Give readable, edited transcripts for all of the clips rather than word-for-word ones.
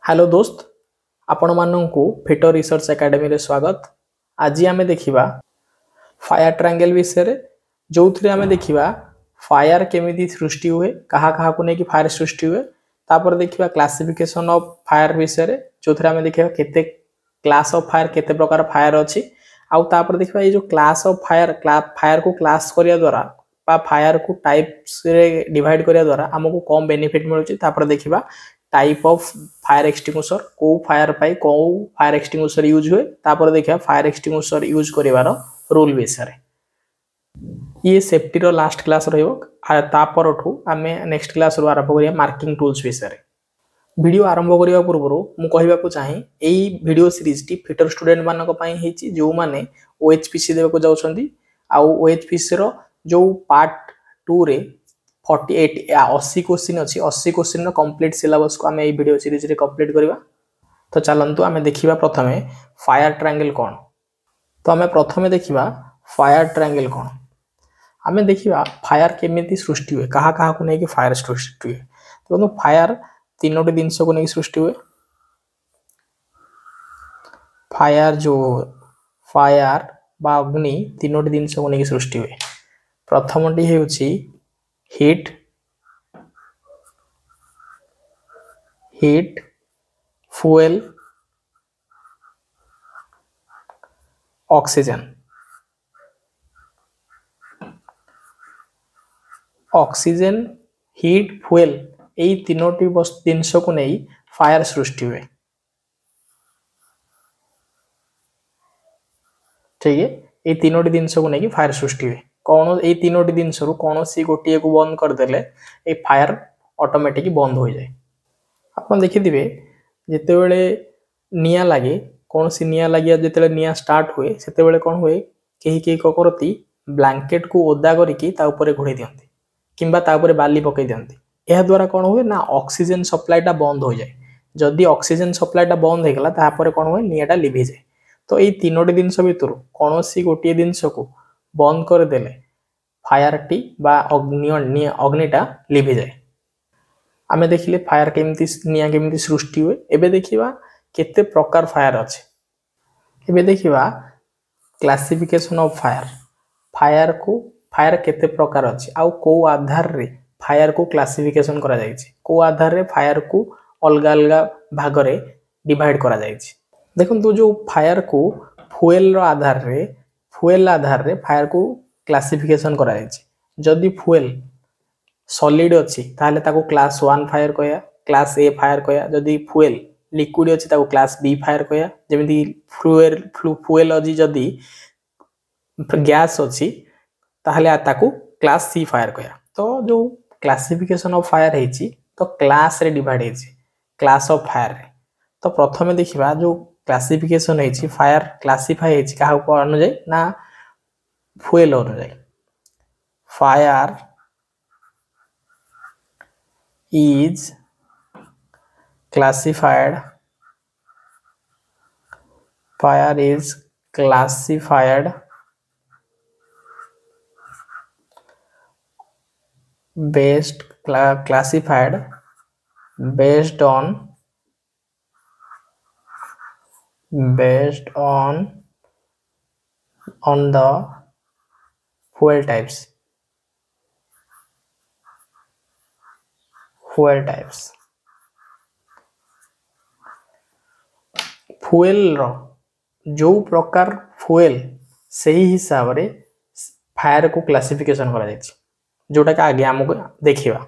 Hello दोस्त, आपण माननकु fitter research academy रे स्वागत। आज आमे देखिबा फायर ट्रायंगल विषय रे, जो थरे आमे देखिबा फायर केमिति सृष्टि हुए, कहा कहा को नै कि फायर सृष्टि हुए। तापर देखिबा क्लासिफिकेशन ऑफ फायर विषय रे, जो थरे आमे देखिबा केते क्लास ऑफ फायर, केते प्रकार फायर अछि। आउ तापर देखिबा ये जो क्लास ऑफ फायर, फायर को क्लास करिया द्वारा बा फायर को टाइप्स रे डिवाइड करिया द्वारा हमको कम बेनिफिट मिलुछि। तापर देखिबा टाइप ऑफ फायर एक्सटिंग्विशर, को फायर पाई को फायर एक्सटिंग्विशर यूज हुए। तापर देखिबा फायर एक्सटिंग्विशर यूज करिवार रूल विषय रे। ये सेफ्टी रो लास्ट क्लास रहइबो। आ तापरठू आमे नेक्स्ट क्लास रो आरंभ करिया मार्किंग टूल्स विषय रे। वीडियो आरंभ करिया पूर्व मु कहबाकू चाहे एई video series T fitter student मानक पई हेची, जो माने ओएचपीसी देबको जाउछंदी। आ ओएचपीसी रो जो पार्ट 2 रे 48 80 क्वेश्चन अछि, 80 क्वेश्चन रो कंप्लीट सिलेबस को आमे एई वीडियो सीरीज रे कंप्लीट करिवा। तो चलंतु आमे देखिबा प्रथमे फायर ट्रायंगल कोन। तो आमे प्रथमे देखिबा फायर ट्रायंगल कोन। आमे देखिबा फायर केमिति सृष्टि हुए, कहा कहा को नै कि फायर सृष्टि हुए। तो फायर तीनोटी जिनस को नै सृष्टि हुए। फायर जो फायर बा अग्नि तीनोटी जिनस को नै सृष्टि हुए। प्रथमटी हेउछि heat, fuel, oxygen. Oxygen, heat, fuel एई तीनोटी जिनस को नै फायर सृष्टि हुए। ठीक है, ये तीनोटी जिनस को नै फायर सृष्टि हुए। कौन ए तीनोटी जिनस रु कोनोसी गोटिए को बंद कर देले ए फायर ऑटोमेटिक बंद हो जाए। आपन देखिथिबे जेते बेले निया लागे, कोनोसी निया लागिया जेते बेले निया स्टार्ट हुए, सेते बेले कोन हुए केही केही कोकरती ब्लैंकेट को ओदा करिकि ता ऊपर घोड़े दियंती किंबा ता ऊपर बाली पकई दियंती। एहा द्वारा कोन हुए ना ऑक्सीजन सप्लाईटा बंद हो जाए। जदि ऑक्सीजन सप्लाईटा बंद हो गला ता पर कोन हुए नियाटा लिभि जाए। तो एई तीनोटी जिनस भितरु कोनोसी गोटिए जिनस को बंद कर देले फायर टी बा अग्निटा लिभि जाए। आमे देखिले फायर केमिति निया केमिति सृष्टि हुए। एबे देखिबा केते प्रकार फायर अछि। एबे देखिबा क्लासिफिकेशन ऑफ फायर। फायर केते प्रकार अछि आउ को आधार रे फायर को क्लासिफिकेशन करा जायछि, को आधार रे फायर को अलगा अलगा भाग रे डिवाइड करा जायछि। देखन तो जो फायर को फ्यूएल आधार रे फायर को क्लासिफिकेशन करा जायछि। जदि फ्यूएल सॉलिड अछि ताले ताको क्लास 1 फायर कहया, क्लास ए फायर कहया। जदि फ्यूएल लिक्विड अछि ताको क्लास बी फायर कहया। जेमिति फ्यूएल अछि जदि गैस अछि ताहले ताको क्लास सी फायर कहया। तो जो क्लासिफिकेशन ऑफ फायर हेछि तो क्लास रे डिवाइड हेछि, क्लास ऑफ फायर रे। तो प्रथमे देखिबा जो क्लासिफिकेशन हेछि फायर क्लासिफाई हेछि काहा ऊपर अनुଯାयी ना फ्यूएल अनुଯାयी। Fire is classified based on the fuel types. Fuel रो जो प्रकार फ्यूएल सही हिसाब रे फायर को क्लासिफिकेशन करा जायछि, जोटा कि आगे हमको देखिबा।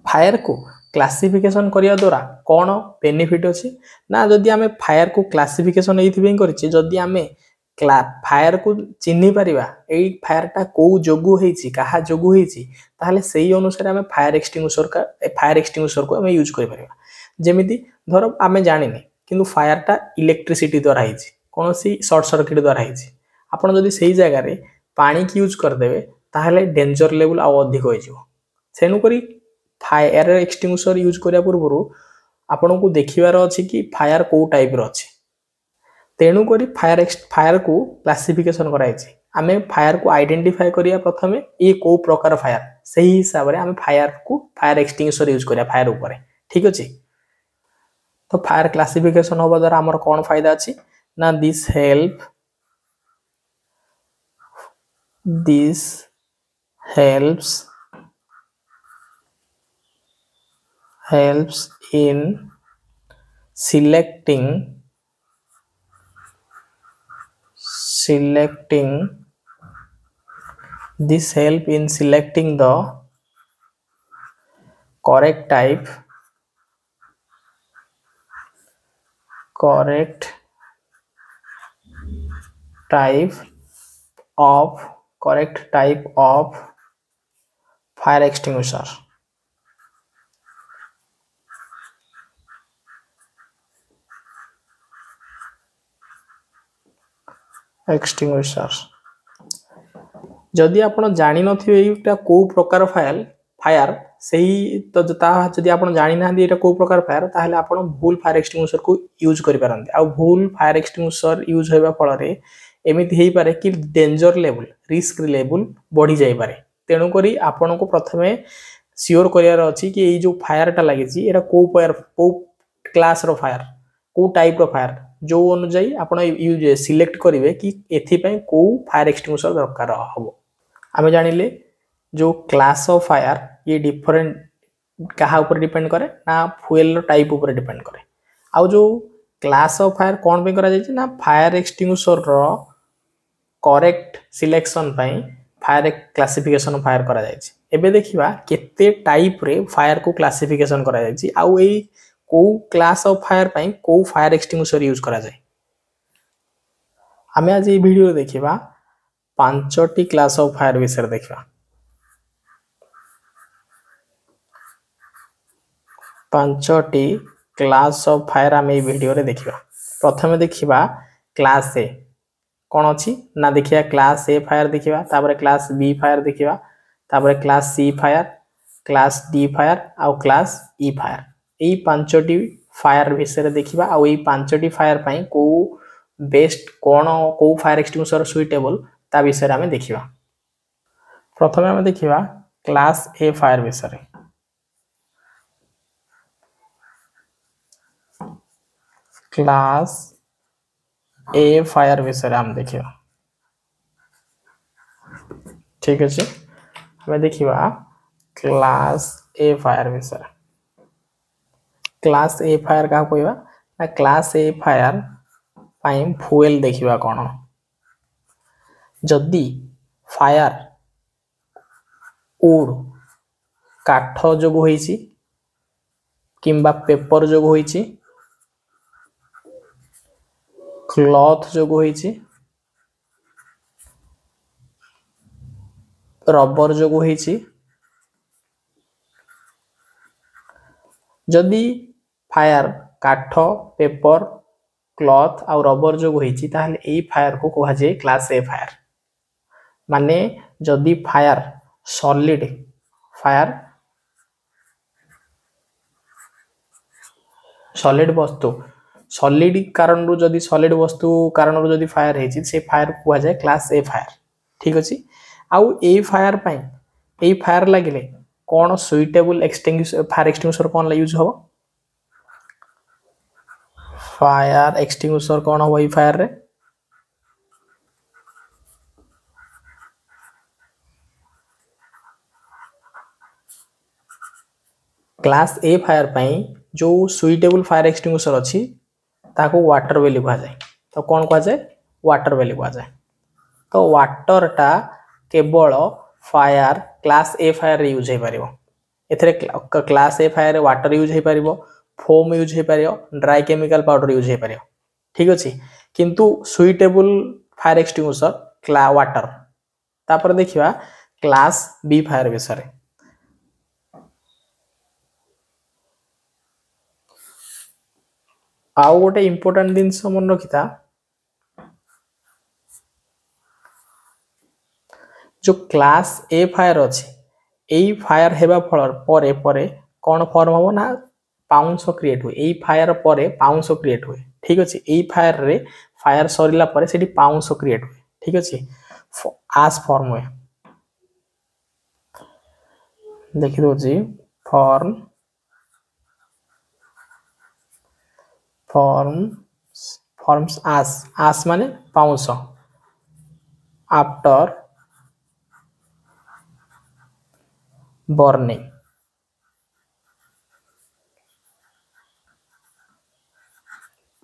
फायर को क्लासिफिकेशन करिया द्वारा कोन बेनिफिट अछि ना, जदि हमें फायर को क्लासिफिकेशन एइथिबे करिछि, जदि हमें फायर को चिन्हि परिबा एई फायरटा को जोगु हेछि, कहा जोगु हेछि, ताहले सेही अनुसार हमें फायर एक्सटिंग्विशर को हमें यूज करि परिबा। जेमिति धरो हमें जानिने किंतु फायरटा इलेक्ट्रिसिटी द्वारा हेछि, कोनोसी शॉर्ट सर्किट द्वारा हेछि। आपण जदि सेही जगह रे पानी की यूज कर देबे ताहले डेंजर लेवल आ अधिक होय जिवो। सेनु करी फायर एक्सटिंग्विशर यूज करिया पूर्वरु आपण को देखिबार अछि कि फायर को टाइप रो अछि। तेणु करी फायर को क्लासिफिकेशन कराइछि। आमे फायर को आइडेंटिफाई करिया प्रथमे ए को प्रकार फायर, सही हिसाब रे आमे फायर को फायर एक्सटिंग्विशर यूज करिया फायर ऊपर। ठीक अछि। तो फायर क्लासिफिकेशन होबा द्वारा हमर कोन फायदा अछि ना this helps in selecting this help in selecting the correct type of fire extinguisher. जदि आपण जानि नथिबे एटा को प्रकार फायर सही तो ता जदि आपण जानि ना एटा को प्रकार फायर ताहले आपण भूल फायर एक्सटिंग्विशर को यूज करि पारंते आ भूल फायर एक्सटिंग्विशर यूज होबा फल रे एमिति हेई पारे कि डेंजर लेवल रिस्क लेवल बढ़ी जाई पारे तेनु करी आपण को प्रथमे सियोर करियार अछि कि ए जो फायर टा लागि छि एटा को क्लास रो फायर को टाइप रो फायर जो अनुଯାयी आपण यूज सिलेक्ट करिवे कि एथि पय को फायर एक्सटिंग्विशर दरकार हबो आमे जानिले जो क्लास ऑफ फायर ये डिफरेंट कहा ऊपर डिपेंड करे ना फ्यूल टाइप ऊपर डिपेंड करे आउ जो क्लास ऑफ फायर कोन पे करा जाय ना फायर एक्सटिंग्विशर रो करेक्ट सिलेक्शन पय फायर क्लासिफिकेशन फायर करा जाय एबे देखिबा केते टाइप रे फायर को क्लासिफिकेशन करा जाय आउ ए को क्लास ऑफ फायर पय को फायर एक्सटिंग्विशर यूज करा जाय आमे आज ए वीडियो देखिबा पांचटी क्लास ऑफ फायर विषय देखिबा पांचटी क्लास ऑफ फायर आमे वीडियो रे देखिबा प्रथमे देखिबा क्लास ए कोन अछि ना देखिया क्लास ए फायर देखिबा तापर क्लास बी फायर देखिबा तापर class C fire class D fire आ क्लास ई फायर एई पांचटी फायर विषय देखिबा आ एई पांचटी फायर पई को बेस्ट कोन को फायर एक्सटिंग्विशर सुइटेबल ता विषय आमे देखिबा प्रथमे आमे देखिबा क्लास ए फायर विषय क्लास ए फायर विषय आम देखिबा ठीक अछि हमें देखिबा क्लास ए फायर विषय क्लास ए फायर का कहबा ना class A fire pi fuel देखिबा कोन जदी फायर वुड काठ जोग होईची किंबा पेपर जोग होईची क्लॉथ जोग होईची रबर जोग होईची जदी फायर काठ पेपर क्लॉथ आ रबर जोग होईची ताहले एई फायर को कहा जाय क्लास ए फायर माने जदी फायर सॉलिड वस्तु सॉलिड कारण रु जदी सॉलिड वस्तु कारण रु जदी फायर हेची से फायर को कहा जाय क्लास ए फायर ठीक अछि आउ ए फायर पई ए फायर लागिले कोन सुइटेबल फायर एक्सटिंग्विशर कोन ला यूज हो फायर एक्सटिंग्विशर कोन हो ए फायर रे क्लास ए फायर पई जो सुइटेबल फायर एक्सटिंग्विशर अछि ताको वाटर बेली कहा जाय तो कोन कहा जाय वाटर बेली कहा जाय तो वाटर टा केवल फायर क्लास ए फायर रे यूज हे परिबो एथरे क्लास ए फायर रे वाटर यूज हे परिबो फोम यूज हे परिबो ड्राई केमिकल पाउडर यूज हे परिबो ठीक अछि किंतु सुइटेबल फायर एक्सटिंग्विशर वाटर तापर देखिबा क्लास बी फायर विषय आउ गोटे इंपोर्टेंट जिनस मन रखिता जो क्लास ए फायर अछि एई फायर हेबा फल परे परे कोन फॉर्म हो ना पाउंस क्रिएट हुए एई फायर परे पाउंस क्रिएट हुए ठीक अछि एई फायर रे फायर सरिला परे सेठी पाउंस क्रिएट हुए ठीक अछि आस फॉर्म हुए देखि दो जी फॉर्म forms as माने पाउंस after burning।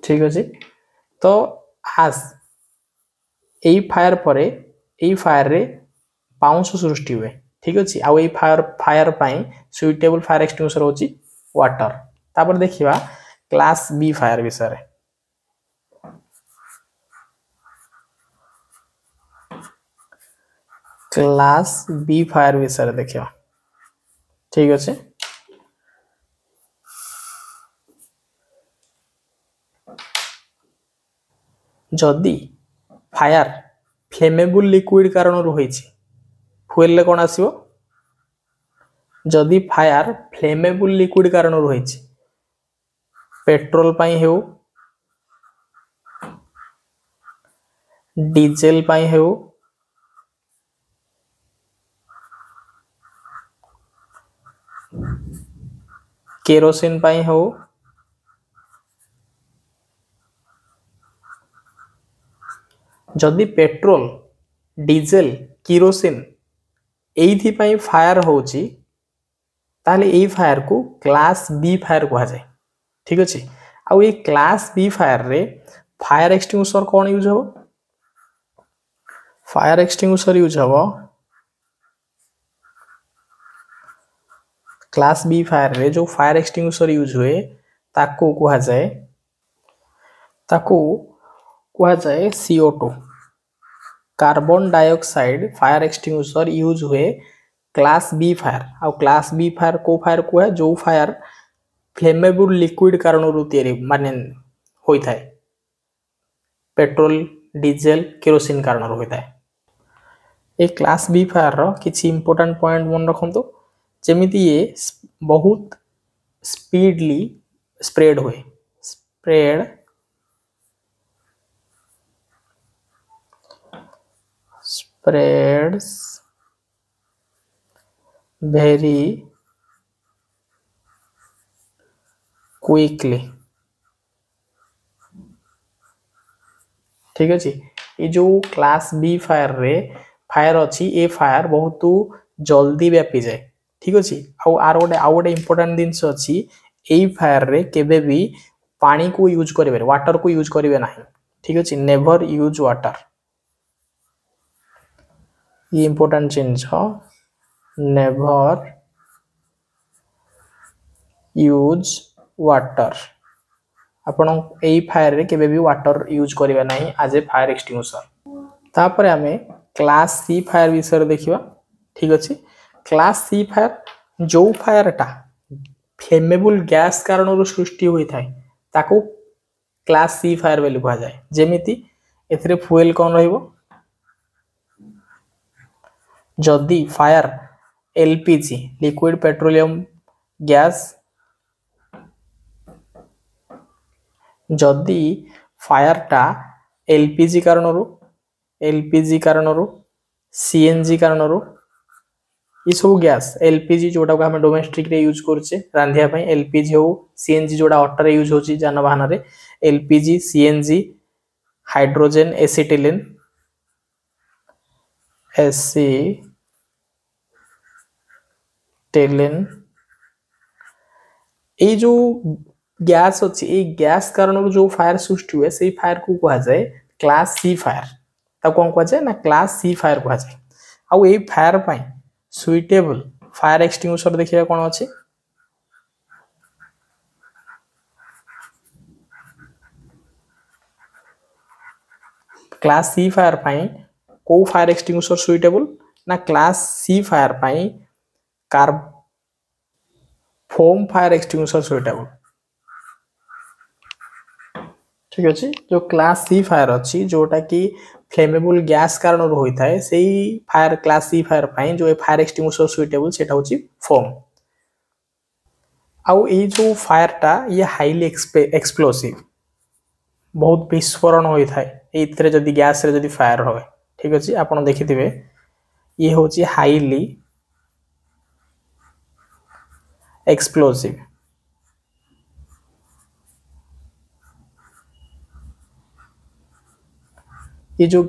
ठीक अछि तो as एई फायर परे एई फायर रे पाउंस सृष्टि हुए। ठीक अछि आ एई फायर पई सुइटेबल फायर एक्सटिंग्विशर होची वाटर। तापर देखिबा क्लास बी फायर विषय रे। क्लास बी फायर विषय रे देखिबा। ठीक अछि जदि फायर फ्लेमेबल लिक्विड कारण होईछि फुएल ले कोन आसीबो जदि फायर फ्लेमेबल लिक्विड कारण होईछि पेट्रोल पई हेउ डीजल पई हेउ केरोसिन पई हेउ जदि पेट्रोल डीजल केरोसिन एइथि पई फायर होउची ताले एई फायर को क्लास बी फायर कहा जाय। ठीक अछि आ ए क्लास बी फायर रे फायर एक्सटिंग्विशर कोन यूज हो फायर एक्सटिंग्विशर यूज हो क्लास बी फायर रे जो फायर एक्सटिंग्विशर यूज हुए ताको कहा जाए CO2 carbon dioxide fire extinguisher use हुए क्लास बी फायर आ क्लास बी फायर को फायर को है जो फायर फ्लेमेबल लिक्विड कारण तैयारी माने होई थाए पेट्रोल डीजल केरोसिन कारण होता है। ए क्लास बी फायर रो किछि इंपोर्टेंट पॉइंट मन रखंतु जेमिति ये बहुत स्पीडली स्प्रेड हुए spreads very क्विकली। ठीक अछि ये जो क्लास बी फायर रे फायर अछि ए फायर बहुत जल्दी व्यापी जाए। ठीक अछि आउ गोटे इंपोर्टेंट जिंस अछि एई फायर रे केबे भी पानी को यूज करिवे वाटर को यूज करिवे नाही। ठीक अछि नेवर यूज वाटर ये इंपोर्टेंट जिंस हो नेवर यूज वाटर आपण एई फायर रे केबे भी वाटर यूज करिवे नाही एज ए फायर एक्सटिंग्विशर। तापर आमे क्लास सी फायर विषय देखिबा। ठीक अछि क्लास सी फायर जो फायर टा फ्लेमेबल गैस कारण सृष्टि होई थाए ताको क्लास सी फायर बोली कहा जाए। जेमिति एथरे फ्यूल कोन रहइबो जदि fire LPG liquid petroleum gas जदि फायर टा एलपीजी कारणरू सीएनजी कारणरू ये सब गैस एलपीजी जोटा को हम डोमेस्टिक रे यूज करछे रांधिया पई एलपीजी हो सीएनजी जोटा ऑटो रे यूज होची जानवाहन रे एलपीजी सीएनजी हाइड्रोजन एसिटिलिन ए जो गैस अछि ए गैस कारण जो फायर सृष्टि हुए से फायर को कहा जाए क्लास सी फायर ता कोन कहा जाए ना क्लास सी फायर कहा जाए। आ ए फायर पई सुइटेबल फायर एक्सटिंग्विशर देखिया कोन अछि क्लास सी फायर पई को फायर एक्सटिंग्विशर सुइटेबल ना क्लास सी फायर पई car foam fire extinguisher suitable. ठीक अछि जो क्लास सी फायर अछि जोटा कि फ्लेमेबल गैस कारण होई थाए सेही फायर क्लास सी फायर पई जो फायर एक्सटिंग्विशर सुइटेबल सेटा होची फोम। आउ ए जो फायर टा ये हाईली एक्सप्लोसिव बहुत विस्फोरण होई थाए एथरे जदी गैस रे जदी फायर होय। ठीक अछि आपण देखिथिबे ये होची हाईली एक्सप्लोसिव ये जो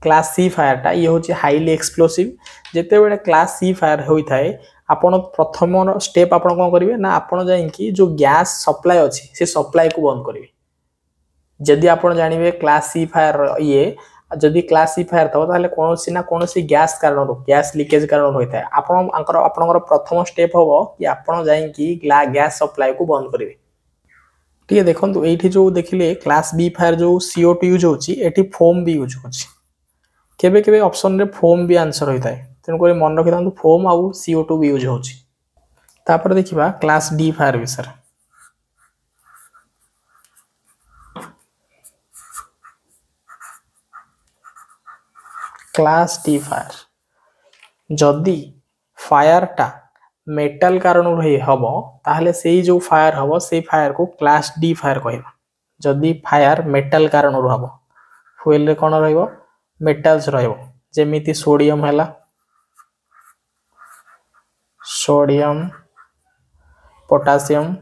क्लास सी फायर टा ये होची हाईली एक्सप्लोसिव जेते बेले क्लास सी फायर होई थाए आपण प्रथम स्टेप आपण कोन करिवे ना आपण जाई कि जो गैस सप्लाई अछि से सप्लाई को बंद करिवे जदि आपण जानिबे क्लास सी फायर ये जदि क्लास सी फायर थो ताले कोनोसी ना कोनोसी गैस कारण गैस लीकेज कारण होई थाए आपण आपणकर प्रथम स्टेप होबो कि आपण जाई कि गैस सप्लाई को बंद करिवे ठीक है देखंतु एठी जो देखिले क्लास बी फायर जो CO2 यूज होची एठी फोम भी यूज होची केबे केबे ऑप्शन रे फोम भी आंसर होई थाए तेन कोइ मन रखि तांतु फोम आउ CO2 भी यूज होची तापर देखिबा क्लास डी फायर विषय क्लास डी फायर जदि फायर टा मेटल कारण रही हबो ताहले सेही जो फायर हबो से फायर को क्लास डी फायर कहबा जदि फायर मेटल कारण हबो फ्यूल रे कोन रहइबो मेटल्स रहइबो जेमिति सोडियम हैला सोडियम पोटासियम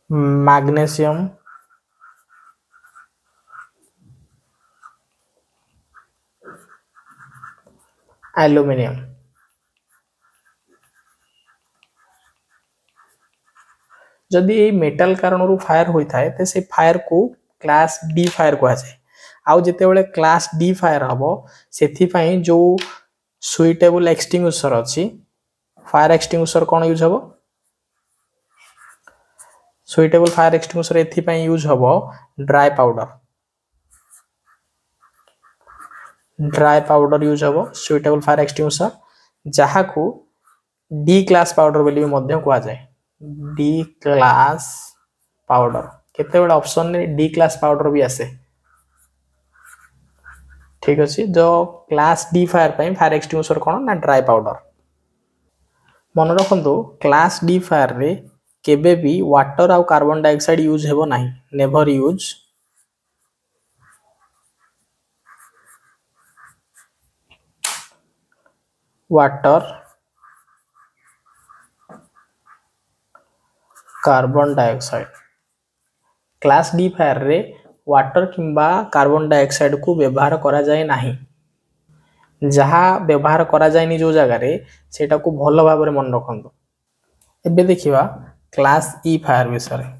मैग्नीशियम एल्यूमिनियम जदि ये मेटल कारण फायर होता है तो से फायर को क्लास डी फायर कह जाए आउ जिते बड़े क्लास डी फायर हम से जो सुइटेबल एक्सटिंग्विशर अच्छी फायर एक्सटिंग्विशर कौन यूज हम सुइटेबल फायर एक्सटिंग्विशर एथि यूज हम ड्राई पाउडर यूज हम सुइटेबल फायर एक्सटिंग्विशर जहाँ को डी क्लास पाउडर बोली भी कह जाए डी क्लास पाउडर केते बड़ा ऑप्शन ने डी क्लास पाउडर भी आसे ठीक अच्छे जो क्लास डी फायर एक्सटिंग्विशर कौन ना ड्राई पाउडर मन रखु क्लास डी फायर रे केबे भी वाटर आउ कार्बन डाइऑक्साइड यूज हेबो नाही never use water carbon dioxide class D fire रे वाटर किंबा कार्बन डाइऑक्साइड को व्यवहार करा जाए नाही जहाँ व्यवहार करा जाएनी जो जगह रे सेटा को भल भाव में मन रखु एबे देखिबा क्लास ई फायर विषय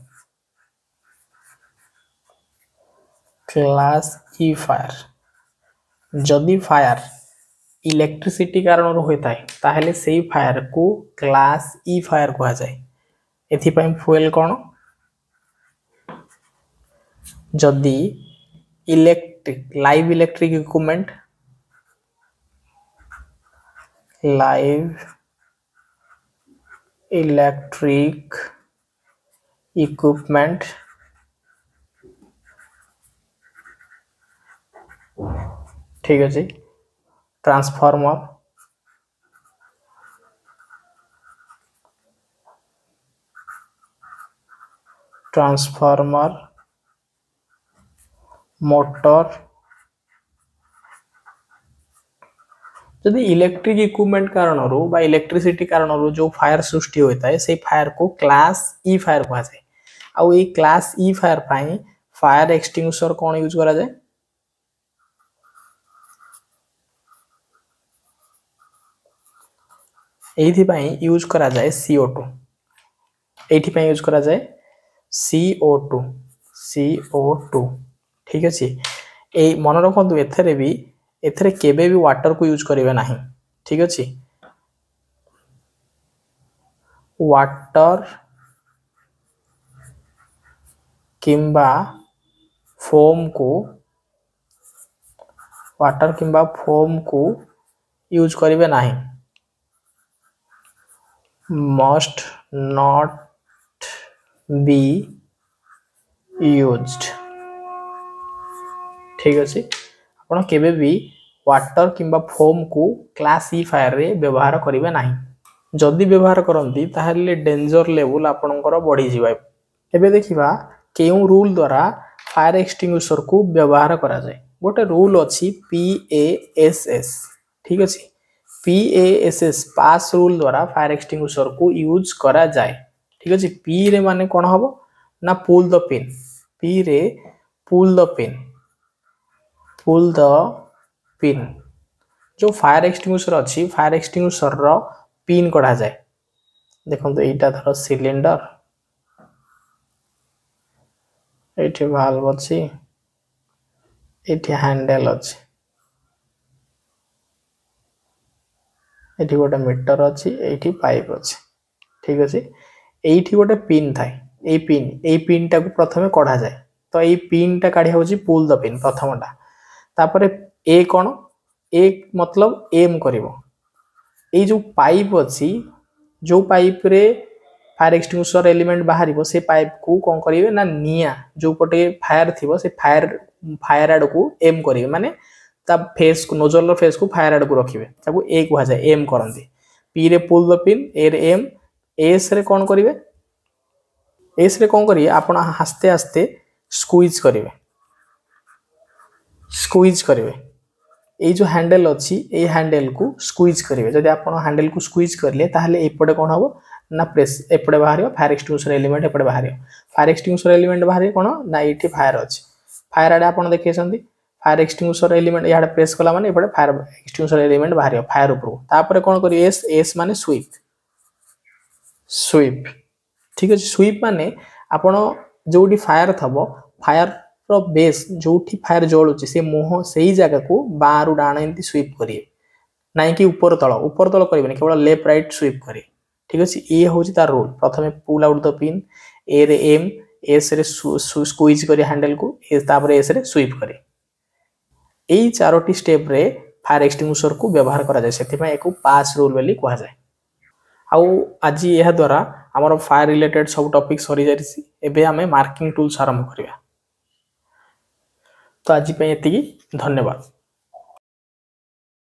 क्लास ई फायर जदि फायर इलेक्ट्रिसिटी कारण होता है ताहले सेही फायर को क्लास ई फायर कह जाए एथिपाई फ्यूल कौन जदि electric live electric equipment live electric equipment ठीक अच्छे ट्रांसफॉर्मर मोटर जदि इलेक्ट्रिक इक्विपमेंट कारण बा इलेक्ट्रिसिटी कारण जो फायर सृष्टि होता है से फायर को क्लास ई फायर कह जाए आउ ये क्लास ई फायर पाई फायर एक्सटिंग्विशर कौन यूज करा जाए एथि यूज करा जाए CO2 एथि यूज करा जाए CO2 ठीक अच्छे ए मन रखु एथरे भी एथरे केबे भी वाटर को यूज करिवे नाही ठीक अच्छे वाटर किंबा फोम को यूज करिवे नाही must not be used ठीक अच्छे आपण केबे भी वाटर किंबा फोम को क्लास ई फायर रे व्यवहार करिवे नाही जदि व्यवहार करंती ताहले डेंजर लेवल आपणकर बढ़ी जिवै एबे देखिबा केउ रूल द्वारा फायर एक्सटिंग्विशर को व्यवहार करा जाए गोटे रूल अछि PASS ठीक अछि PASS पास रूल द्वारा फायर एक्सटिंग्विशर को यूज करा जाए ठीक अच्छे पी रे माने कौन हम ना पुल द पिन पी रे पुल द पिन जो फायर एक्सटिंग्विशर अच्छी फायर एक्सटिंग्विशर रो पिन कढ़ा जाए देखो यहीटा धर सिलिंडर ये वाल्व अच्छी ये हैंडल अच्छी ये गोटे मीटर अच्छी ये पाइप अच्छी ठीक अच्छे ये गोटे पिन थाए ये पिन टाक प्रथम कढ़ा जाए तो ये पिन टा काढ़ी हूँ पुल द पिन प्रथमटा तापर ए कौन ए मतलब एम करिवो ये जो पाइप अच्छी जो पाइप रे फायर एक्सटिंग्विशर एलिमेंट बाहर से पाइप को कौन करेंगे ना निया जो पटे फायर थी से फायर आड़ को एम करेंगे माने ता फेस को नोजल फेस को फायर आड़ को रखिए ताको ए कह जाए एम करती पी रे पुल द पिन ए रे एम एस रे कौन करेंगे एस रे कौन करिए आपण आस्ते आस्ते स्क्वीज करेंगे ये जो हैंडल अच्छी ये हैंडल को स्क्वीज करेंगे जब आप हैंडल को स्क्वीज करेंगे ताहले एपटे कौन हम ना प्रेस एपटे बाहर फायर एक्सटिंग्विशर एलिमेंट एपटे बाहर फायर एक्सटिंग्विशर एलिमेंट बाहर कौन ना ये फायर अच्छी फायर आड़े आप देखिए फायर एक्सटिंग्विशर एलिमेंट यहाँ प्रेस कला माने एपटे फायर एक्सटिंग्विशर एलिमेंट बाहर फायर ऊपर कौन कर एस एस माने स्वीप ठीक अच्छे स्वीप माने आपण जो फायर थब फायर बेस जो फायर जलुचे से मुह से ही जगह को बारु डाण एमती स्वीप करिए ना कि ऊपर तल करेंगे केवल लेफ्ट राइट स्वीप करेंगे ठीक अच्छे ये हूँ तार रूल प्रथम पुल आउट द पिन ए रे एम एस रे स्क्वीज करी हैंडल को तापर एस रे स्वीप करे यही चारोटी स्टेप रे फायर एक्सटिंग्विशर को व्यवहार करा जाए से एक पास रूल बोली कह जाए आउ आज यह द्वारा आमर फायर रिलेटेड सब टॉपिक सरी जाइए एबे आमे मार्किंग टूल्स आरंभ करिया तो आज पे एतिकी धन्यवाद।